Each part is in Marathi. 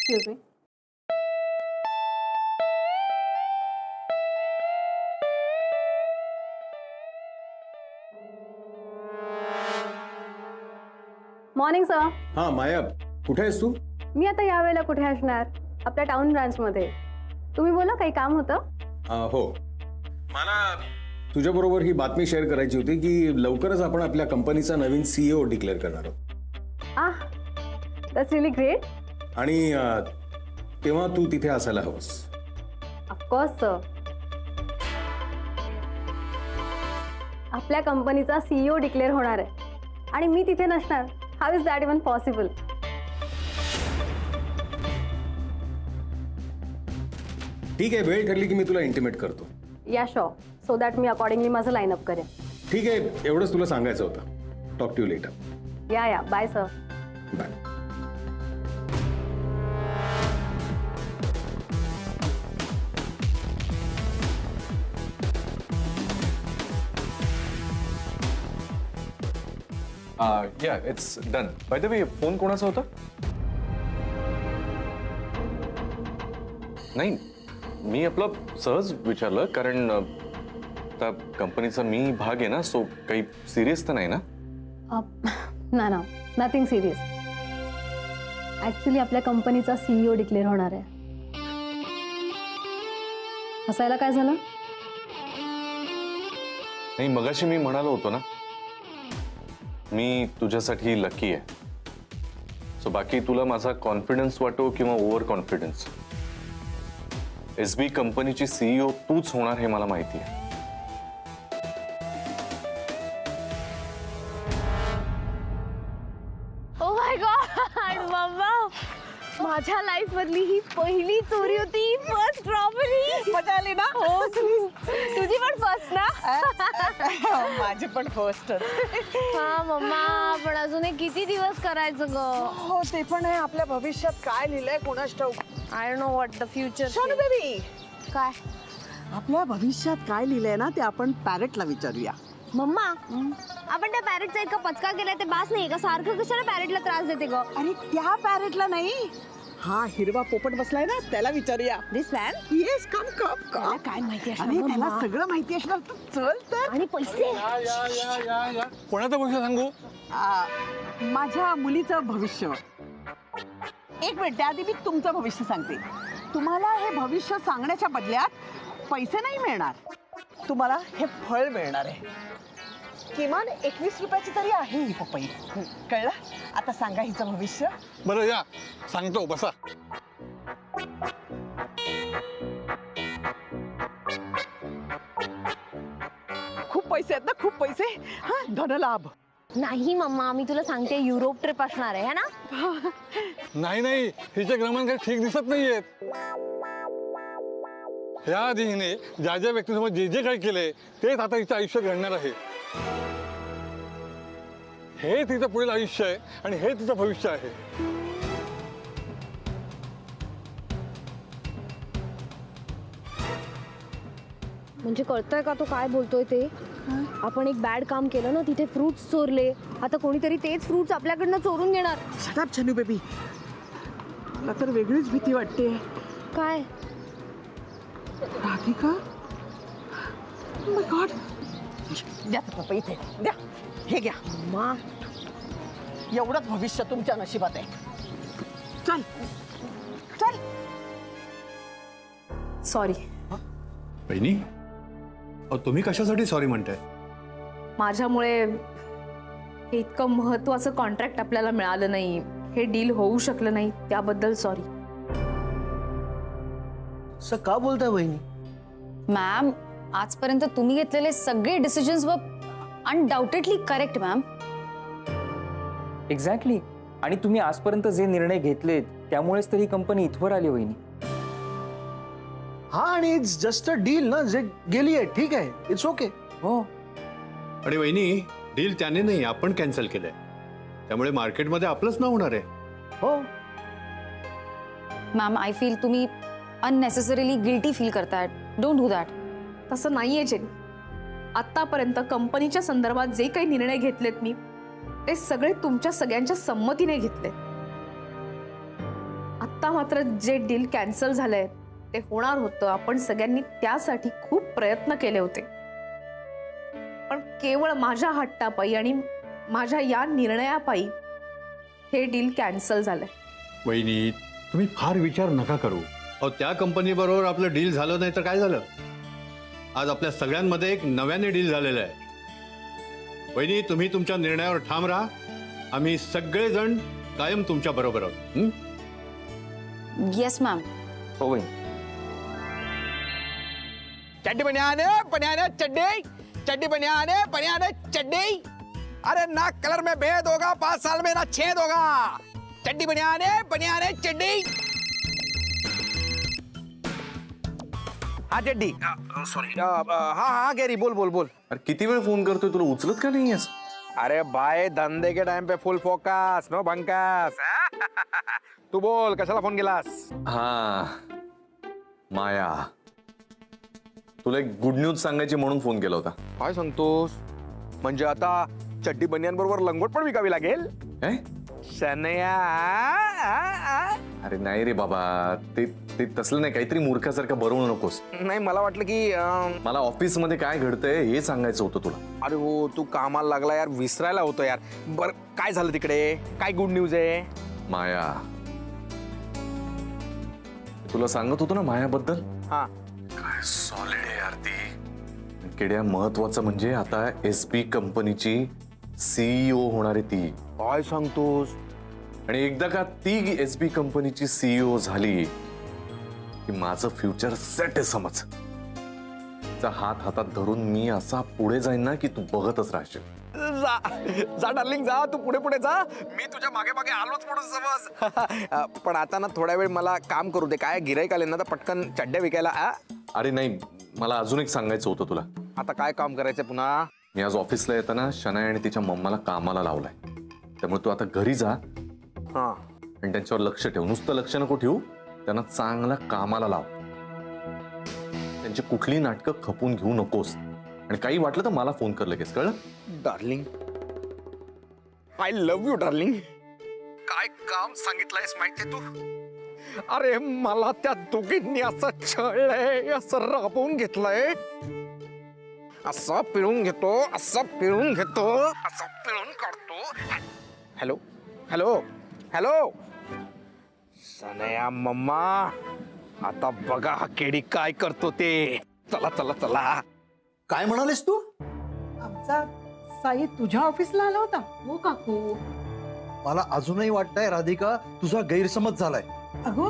Excuse me. Morning sir. हा माया, कुठे आहेस तू? मी आता यावेळेला कुठे असणार? आपल्या टाउन ब्रांचमध्ये. तुम्ही बोला, काही काम होतं? हो, मला तुझ्याबरोबर ही बातमी शेअर करायची होती की लवकरच आपण आपल्या कंपनीचा नवीन CEO डिक्लेअर करणार आहोत. That's really great. आणि तेव्हा तू तिथे असायला हवंस. Of course sir. आपल्या कंपनीचा CEO डिक्लेअर होणार आहे आणि मी तिथे नसणार. How is that even possible? ठीक आहे, वेळ ठरली की मी तुला इंटिमेट करतो. या शो, सो दॅट मी अकॉर्डिंगली माझं लाईनअप करेन. ठीक आहे, एवढंच तुला सांगायचं होतं. Talk to you later. Yeah bye sir. Bye. Yeah it's done. By the way, phone कोणाचा होता? नाही, मी आपलं सहज विचारलं, कारण आता कंपनीचा मी भाग आहे ना, सो काही सिरियस तर नाही ना? ना नथिंग सिरियस. ऍक्च्युली आपल्या कंपनीचा CEO डिक्लेअर होणार आहे. हसायला काय झालं? नाही, मगाशी मी म्हणालो होतो ना, मी तुझ्यासाठी लकी आहे. सो बाकी तुला माझा कॉन्फिडन्स वाटो किंवा ओव्हर कॉन्फिडन्स, SB कंपनीची CEO तूच होणार हे मला माहिती आहे. ओ माय गॉड मम्मा, माझ्या लाईफ मधली ही पहिली चोरी होती. First strawberry. मजा आली ना? हो, तुझी पण फर्स्ट ना? माझी पण फर्स्टच. हा मम्मा, पण अजून एक किती दिवस करायचं ग? हो, ते पण आहे. आपल्या भविष्यात काय लिहिलंय कोणास ठाऊक. I don't know what the future. Sonu baby, काय आपल्या भविष्यात काय लिहिलंय ना ते आपण पॅरेटला विचारूया. मम्मा, आपण त्या पॅरेटचा इतका पचका केलाय ते बास नाही का? सारखं कशाला पॅरेटला त्रास देते ग? अरे त्या पॅरेटला नाही, हा हिरवा पोपट बसलाय ना त्याला विचारूया. दिस फॅन. येस, कम कम त्याला कम. काय माहिती आणि असणार त्याला मम्मा? सगळं माहिती असणार. तू चल तर. आणि पैसे. कोणाचं भविष्य सांगू? माझ्या मुलीचं भविष्य. एक मिनिट, त्याआधी मी तुमचं भविष्य सांगते. तुम्हाला हे भविष्य सांगण्याच्या बदल्यात पैसे नाही मिळणार, तुम्हाला हे फळ मिळणार आहे. किमान 21 रुपयाची तरी आहे ही पपई. कळलं? आता सांगा हिचं भविष्य. बरं या, सांगतो, बसा. खूप पैसे आहेत ना, खूप पैसे. हा, धनलाभ. नाही मम्मा, मी तुला सांगते, युरोप ट्रिप असणार आहे, है ना? नाही नाही, हिचे क्रमांक काही ठीक दिसत नाहीयेत. ह्या आधी हिने ज्या ज्या व्यक्तीसमोर जे जे काही केले तेच आता हिचं आयुष्य घडणार आहे. हे तिचं पुढील आयुष्य आहे आणि हे तिचं भविष्य आहे. म्हणजे कळतंय का तो काय बोलतोय ते? आपण एक बॅड काम केलं ना, तिथे फ्रुट्स चोरले, आता कोणीतरी तेच फ्रुट्स आपल्याकडनं चोरून घेणार. शट अप छनू बेबी, मला तर वेगळीच भीती वाटते. काय? राधिका, माय गॉड. द्या तर पपई इथे, द्या. हे घ्या. मा, एवढंच भविष्य तुमच्या नशिबात आहे. चल चल. सॉरी. बहिणी, तुम्ही कशासाठी सॉरी म्हणताय? माझ्यामुळे हे इतकं महत्त्वाचं कॉन्ट्रॅक्ट आपल्याला मिळालं नाही, हे डील होऊ शकलं नाही, त्याबद्दल सॉरी. असं का बोलताय बहिणी? मॅम, आजपर्यंत तुम्ही घेतलेले सगळे डिसिजन्स वर अनडाउटेडली करेक्ट मॅम. एक्झॅक्टली. आणि तुम्ही आजपर्यंत जे निर्णय घेतलेत त्यामुळेच तर ही कंपनी इथवर आली वहिनी. हा, आणि इट्स जस्ट अ डील ना, जे गेली आहे ठीक आहे, इट्स ओके. हो. आणि वहिनी, डील त्याने नाही, आपण कॅन्सल केलंय, त्यामुळे मार्केटमध्ये आपलंच नाव होणार आहे. हो मॅम, आय फील तुम्ही अननेसेसरीली गिल्टी फील करताय. Don't do that. तसं नाहीये जेन. आतापर्यंत कंपनीच्या संदर्भात जे काही निर्णय घेतलेत मी, ते सगळे तुमच्या सगळ्यांच्या संमतीने घेतले. आता मात्र जे डील कॅन्सल झालंय ते होणार होतं. आपण सगळ्यांनी त्यासाठी खूप प्रयत्न केले होते, पण केवळ माझ्या हट्टापायी आणि माझ्या या निर्णयापायी हे डील कॅन्सल झालंय. वहिनी, तुम्ही फार विचार नका करू. अहो, त्या कंपनी बरोबर आपलं डील झालं नाही तर काय झालं? आज आपल्या सगळ्यांमध्ये एक नव्याने डील झालेलं आहे. वहिनी, तुम्ही तुमच्या निर्णयावर ठाम राहा. आम्ही सगळेजण कायम तुमच्या बरोबर आहोत. Yes ma'am. हो बहीण. चड्डी बनियाने चड्डी, चड्डी बनियाने चड्डी. अरे ना कलर में भेद होगा, 5 साल में ना छेद होगा. चड्डी बनियाने चड्डी. हाँ चड्डी, सॉरी. हाँ गैरी, बोल बोल बोल. अरे किती वेळ फोन करतोय, तुला उचलत का नाही आहेस? अरे भाई, धंधे के टाइम पे फुल फोकस, नो भंकस. तू बोल, कशाला फोन केलास? हा माया, तुला एक गुड न्यूज सांगायची म्हणून फोन केला होता. काय सांगतोस? म्हणजे आता चड्डी बनियान बरोबर लंगोट पण विकावी लागेल? काय? शनया. अरे नाही रे बाबा, ते ते तसलं नाही. काहीतरी मूर्खासारखं बनवू नकोस. नाही, मला वाटलं की मला ऑफिस मध्ये काय घडतंय हे सांगायचं होतं तुला. अरे हो, तू कामाला लागला यार, विसरायला होतं यार. बर, काय झालं तिकडे? काय गुड न्यूज आहे? माया, तुला सांगत होतो ना मायाबद्दल. हा, काय सॉलिड आहे यार ती. किड्या, महत्वाचं म्हणजे आता SB कंपनीची CEO होणार आहे ती. काय सांगतोस? आणि एकदा का ती SB कंपनीची CEO झाली की माझं फ्युचर सेट आहे समज. तिचा हात हातात धरून मी असा पुढे जाईन ना की तू बघतच राहशील. जा जा डार्लिंग, जा. तू पुढे पुढे जा, मी तुझ्या मागे मागे आलोच म्हणून समज. पण आता ना थोड्या वेळ मला काम करू दे. काय गिराईक आले ना तर पटकन चड्ड्या विकायला. अरे नाही, मला अजून एक सांगायचं होतं तुला. आता काय काम करायचंय पुन्हा? मी आज ऑफिसला येताना शनाई आणि तिच्या मम्माला कामाला लावलाय. त्यामुळे तू आता घरी जा आणि त्यांच्यावर लक्ष ठेव. नुसतं लक्ष नको ठेवू, त्यांना चांगला कामाला लाव. त्यांची कुठली नाटकं खपून घेऊ नकोस. आणि काही वाटलं तर मला फोन कर लगेच, कळलं? Darling, I love you darling. काय काम सांगितलंयस माहितीये तू? अरे मला त्या दोघींनी असं छळलंय, असं राबवून घेतलंय. असं पिळून घेतो, असं पिळून घेतो, असं पिळून काढतो. हॅलो हॅलो हॅलो, सनया मम्मा, आता बघा हा केडी काय करतो ते. चला चला चला. काय म्हणालीस तू? आमचा साई तुझ्या ऑफिसला आला होता? हो काकू. मला अजूनही वाटतंय राधिका, तुझा गैरसमज झालाय. अगो,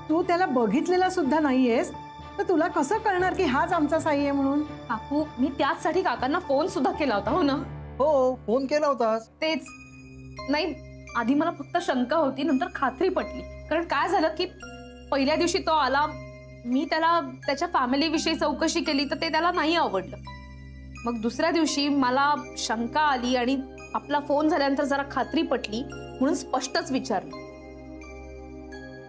तू त्याला बघितलेला सुद्धा नाहीयेस, तर तुला कसं कळणार की हाच आमचा साई आहे म्हणून? काकू, मी त्याचसाठी काकांना फोन सुद्धा केला होता. हो ना? हो, फोन केला होतास. तेच नाही, आधी मला फक्त शंका होती, नंतर खात्री पटली. कारण काय झालं की पहिल्या दिवशी तो आला, मी त्याला त्याच्या फॅमिली विषयी चौकशी केली तर ते त्याला नाही आवडलं. मग दुसऱ्या दिवशी मला शंका आली आणि आपला फोन झाल्यानंतर जरा खात्री पटली म्हणून स्पष्टच विचारलं.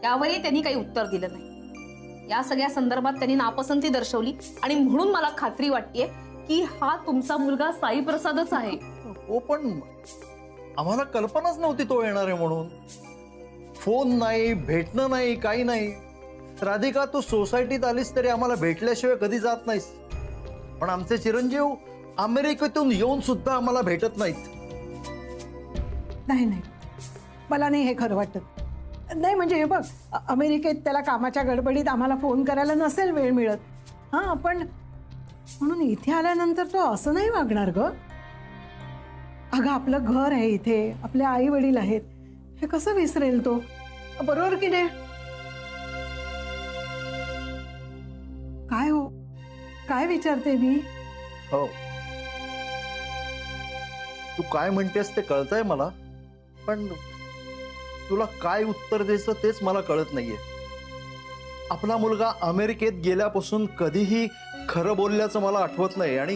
त्यावरही त्यांनी काही उत्तर दिलं नाही. या सगळ्या संदर्भात त्यांनी नापसंती दर्शवली आणि म्हणून मला खात्री वाटतेय की हा तुमचा मुलगा साई प्रसादच आहे. हो, पण आम्हाला कल्पनाच नव्हती तो येणार आहे म्हणून. फोन नाही, भेटणं नाही, काही नाही. राधिका, तू सोसायटीत आलीस तरी आम्हाला भेटल्याशिवाय कधी जात नाहीस. पण आमचे चिरंजीव अमेरिकेतून येऊन सुद्धा आम्हाला भेटत नाहीत. नाही नाही, मला नाही हे खरं वाटत. नाही म्हणजे हे बघ, अमेरिकेत त्याला कामाच्या गडबडीत आम्हाला फोन करायला नसेल वेळ मिळत. हां, पण म्हणून इथे आल्यानंतर तो असं नाही वागणार ग. अगं, आपलं घर आहे इथे, आपले आई वडील आहेत, हे कसं विसरेल तो? बरोबर की नाही? काय हो, काय विचारते मी? हो, तू काय म्हणतेस ते कळतंय मला, पण तुला काय उत्तर द्यायचं तेच मला कळत नाहीये. आपला मुलगा अमेरिकेत गेल्यापासून कधीही खरं बोलल्याचं मला आठवत नाही. आणि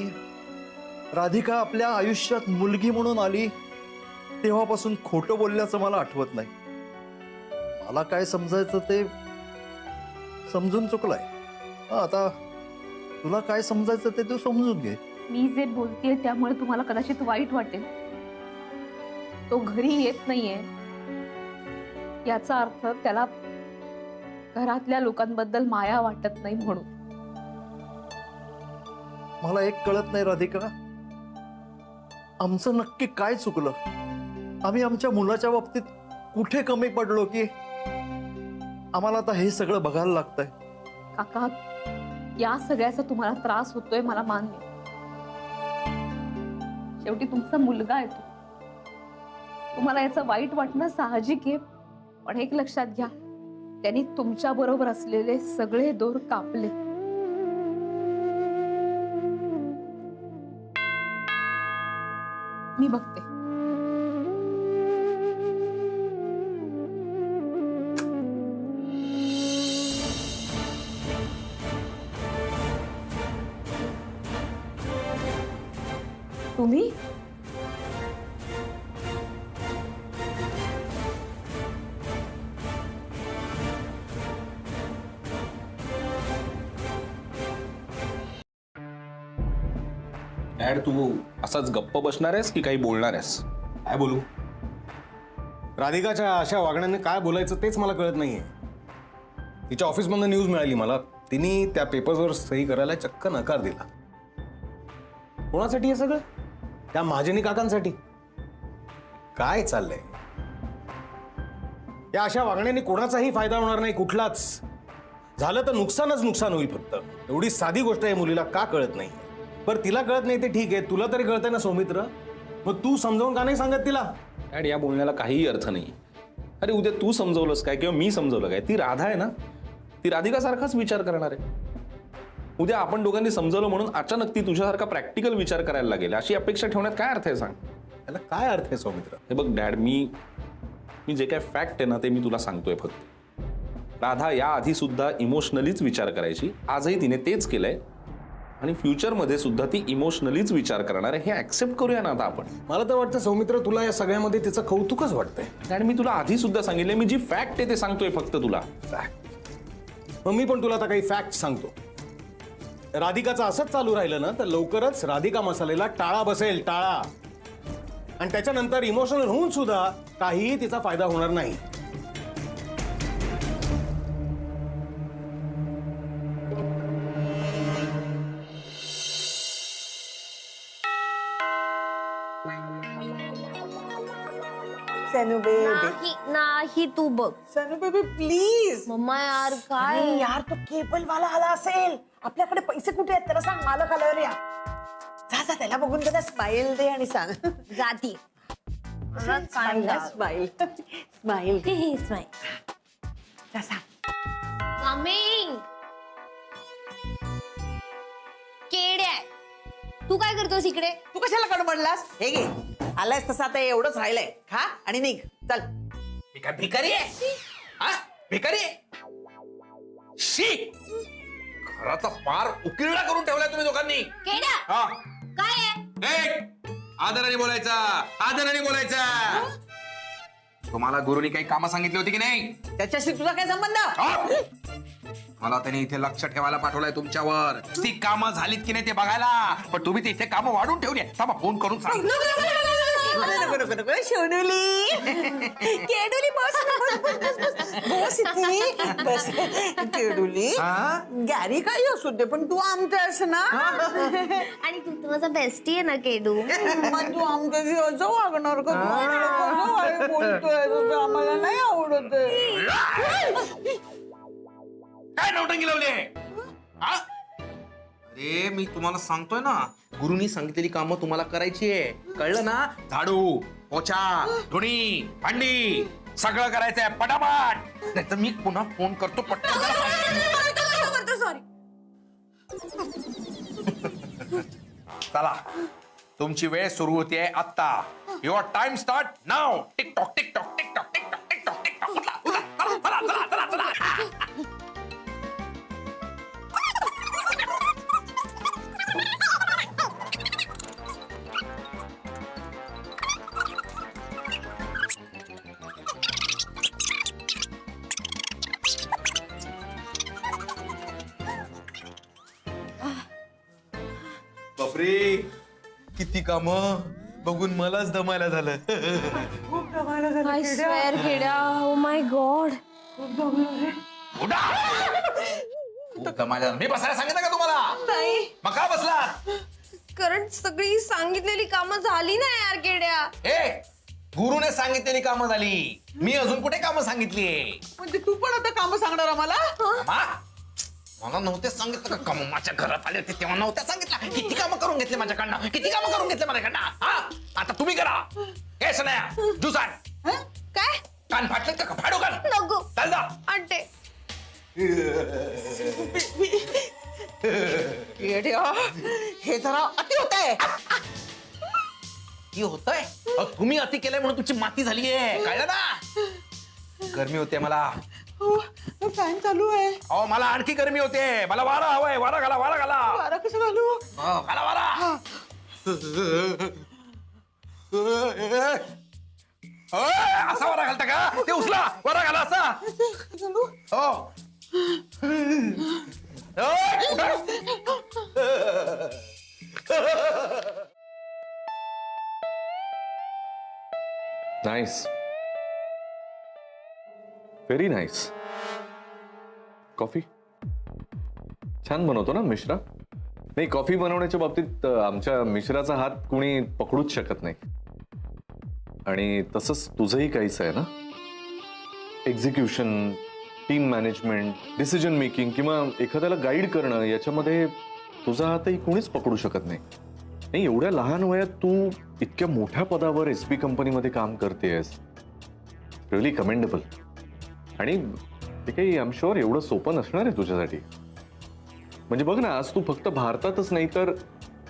राधिका आपल्या आयुष्यात मुलगी म्हणून आली तेव्हापासून खोटं बोलल्याचं मला आठवत नाही. मला काय समजायचं ते समजून चुकलंय. आता तुला काय समजायचं ते तू समजून घे. मी जे बोलतेय त्यामुळे तुम्हाला कदाचित वाईट वाटेल. तो घरी येत नाहीये याचा अर्थ त्याला घरातल्या लोकांबद्दल माया वाटत नाही म्हणून. मला एक कळत नाही राधिका, आमचं नक्की काय चुकलं? आम्ही आमच्या मुलाच्या बाबतीत कुठे कमी पडलो की आम्हाला आता हे सगळं बघायला लागतंय? काका, या सगळ्याचा तुम्हाला त्रास होतोय मला मान्य. शेवटी तुमचा मुलगा आहे तो. तुम्हाला याचं वाईट वाटणं साहजिक आहे. पण एक लक्षात घ्या, त्यांनी तुमच्या बरोबर असलेले सगळे दोर कापले. मी बघते. तुम्ही डॅड, तू असाच गप्प बसणार आहेस की काही बोलणार आहेस? काय बोलू? राधिकाच्या अशा वागण्याने काय बोलायचं तेच मला कळत नाहीये. तिच्या ऑफिसमधून न्यूज मिळाली मला, तिने त्या पेपर्सवर सही करायला चक्क नकार दिला. कोणासाठी हे सगळं? त्या महाजनी काकांसाठी. काय चाललंय? या अशा वागण्याने कोणाचाही फायदा होणार नाही, कुठलाच. झालं तर नुकसानच नुकसान होईल फक्त. एवढी साधी गोष्ट आहे, मुलीला का कळत नाही? पर तिला कळत नाही ते ठीक आहे, तुला तरी कळतंय ना सौमित्र. मग तू समजावून का नाही सांगत तिला? डॅड, या बोलण्याला काहीही अर्थ नाही. अरे उद्या तू समजवलंस काय किंवा मी समजवलं काय, ती राधा आहे ना, ती राधिकासारखाच विचार करणार आहे. उद्या आपण दोघांनी समजवलं म्हणून अचानक ती तुझ्यासारखा प्रॅक्टिकल विचार करायला लागेल, अशी अपेक्षा ठेवण्यात काय अर्थ आहे सांग? याला काय अर्थ आहे सौमित्र? हे बघ डॅड, मी जे काय फॅक्ट आहे ना ते मी तुला सांगतोय फक्त. राधा या आधी सुद्धा इमोशनलीच विचार करायची, आजही तिने तेच केलंय आणि फ्युचरमध्ये सुद्धा ती इमोशनलीच विचार करणार आहे. हे ऍक्सेप्ट करूया ना आता आपण. मला तर वाटतं सौमित्र, तुला या सगळ्यामध्ये तिचं कौतुकच वाटतंय. आणि मी तुला आधी सुद्धा सांगितलंय, मी जी फॅक्ट आहे ते सांगतोय फक्त तुला. मग मी पण तुला आता काही फॅक्ट सांगतो. राधिकाचं असंच चालू राहिलं ना तर लवकरच राधिका मसालेला टाळा बसेल, टाळा. आणि त्याच्यानंतर इमोशनल होऊन सुद्धा काहीही तिचा फायदा होणार नाही. सनू बेबी, नाही नाही, तू बघ. सनू बेबी प्लीज. मम्मा यार काय अरे यार, तो केबल वाला आला असेल. आपल्याकडे पैसे कुठे आहेत त्याला सांग, मालक आल्यावर या. जा जा, त्याला बघून त्याला स्माइल दे आणि सांग. जाती स्माइल स्माइल स्माइल स्माइल. जा सांग. कमिंग. केड्या, तू काय करतोस इकडे? तू कशाला कडबडलास? हे घे, आलायस तसं आता एवढंच राहिलंय, खा आणि निघ. चल. मी काय भिकारी आहे? हा? भिकारी आहे? शी, घराचा पार उकिरडा करून ठेवलाय तुम्ही दोघांनी. केड्या, हा, काय आहे? आदराने बोलायचा, आदराने बोलायचा. तुम्हाला गुरुनी काही कामं सांगितली होती की नाही? त्याच्याशी तुझा काय संबंध? हा? मला त्याने इथे लक्ष ठेवायला पाठवलंय तुमच्यावर. ती कामं झालीत की नाही ते बघायला. पण तुम्ही ते इथे कामं वाढून ठेवली. थांबा, फोन करून सांग. नको नको नको, सोनूली. केडुली, बस बस इथे बस. केडुली, गाडी काही असू दे पण तू आमच्यास ना. आणि तू तर माझा बेस्टी आहे ना केडू. मग तू आमच्याशी असं वागणार का? कसं काय बोलतोय तसं? आम्हाला नाही आवडत आहे. काय नौटंकी लावली? अरे मी तुम्हाला सांगतोय ना, गुरुनी सांगितलेली कामं तुम्हाला करायची आहे, कळलं ना? झाडू, पोछा, धुणी, भांडी सगळं करायचंय पटापट. नाहीतर मी पुन्हा फोन करतो पटकन. चला, तुमची वेळ सुरू होतीये आत्ता. Your time start now. TikTok TikTok TikTok TikTok TikTok TikTok. चला चला चला चला चला. बापरे, किती काम बघून मलाच दमायला झालं. खूप दमायला झालं. आय स्वेअर केड्या, ओ माय गॉड. खूप दमलो रे. उठा. खूप दमाला मी बसायला सांगितलं का तुम्हाला? नाही, मग का बसला? कारण सगळी सांगितलेली कामं झाली ना यार केड्या. ए गुरुने सांगितलेली कामं झाली. मी अजून कुठे कामं सांगितली? म्हणजे तू पण आता कामं सांगणार आम्हाला? मला नव्हते सांगितलं का कामं? माझ्या घरात आले होते तेव्हा नव्हत्या सांगितलं. किती कामं करून घेतले माझ्याकडनं, किती कामं करून घेतले माझ्याकडनं. हा आता तुम्ही करा. ए सनया ज्यूस आण. काय? कान फाटले का? फाडू कान. नको. चाल जा. आणते. येड्या, हे जरा अति होतंय. की होतंय? तुम्ही अति केलंय म्हणून तुमची माती झालीये, कळलं ना? गरमी होते मला. फॅन चालू आहे. अहो मला आणखी गरमी होते. मला वारा हवाय. वारा घाला, वारा घाला. वारा कसं घालू? घाला वारा. असा वारा घालता का? ते उचला वारा घाला असा. हो. Nice, very nice. कॉफी छान बनवतो ना मिश्रा? नाही, कॉफी बनवण्याच्या बाबतीत आमच्या मिश्राचा हात कुणी पकडूच शकत नाही. आणि तसंच तुझंही काहीच आहे ना. Execution, team management, decision making किंवा एखाद्याला गाईड करणं, याच्यामध्ये तुझा हातही कुणीच पकडू शकत नाही. नाही, एवढ्या लहान वयात तू इतक्या मोठ्या पदावर एसबी कंपनीमध्ये काम करतेस. Really commendable. आणि ते काही आय एम शुअर एवढं सोपं नसणार आहे तुझ्यासाठी. म्हणजे बघ ना, आज तू फक्त भारतातच नाही तर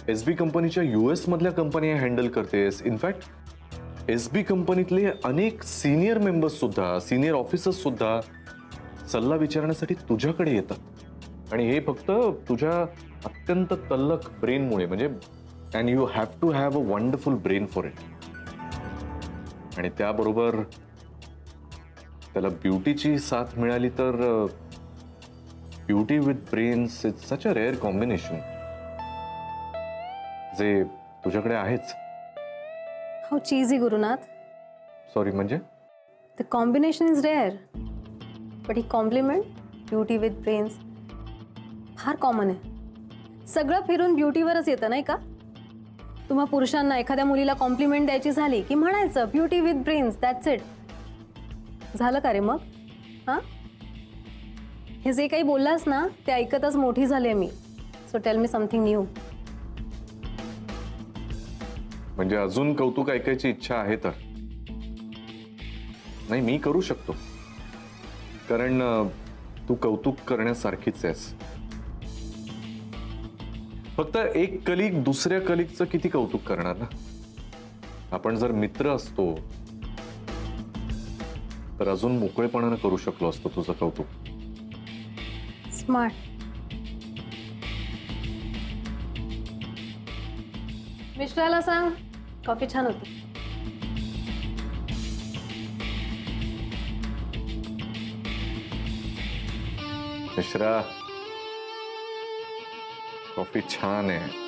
एसबी कंपनीच्या US मधल्या कंपन्या हँडल करतेस. इनफॅक्ट एसबी कंपनीतले अनेक सिनियर मेंबर्स सुद्धा, सिनियर ऑफिसर्स सुद्धा सल्ला विचारण्यासाठी तुझ्याकडे येतात. आणि हे फक्त तुझ्या अत्यंत तल्लख ब्रेनमुळे. म्हणजे and you have to have a wonderful brain for it. आणि त्याबरोबर त्याला ब्युटीची साथ मिळाली तर beauty with brains is such a rare combination, जे तुझ्याकडे आहेच. How cheesy Gurunath. सॉरी, म्हणजे the combination is rare, but he compliment beauty with brains फार कॉमन आहे. सगळं फिरून ब्युटीवरच येतं नाही का? तुम्हा पुरुषांना एखाद्या मुलीला कॉम्प्लिमेंट द्यायची झाली की म्हणायचं beauty with brains, that's it. झालं का रे मग? हां, हे जे काही बोललास ना ते ऐकतच मोठी झाले मी. So tell me something new. म्हणजे अजून कौतुक ऐकायची इच्छा आहे तर? नाही, मी करू शकतो, कारण तू कौतुक करण्यासारखीच आहेस. फक्त एक कलिग दुसऱ्या कलिगचं किती कौतुक करणार ना? आपण जर मित्र असतो तर अजून मोकळेपणानं करू शकलो असतो तुझं कौतुक. स्मार्ट. मिश्राला सांग कॉफी छान होती. मिश्रा, कॉफी छान आहे.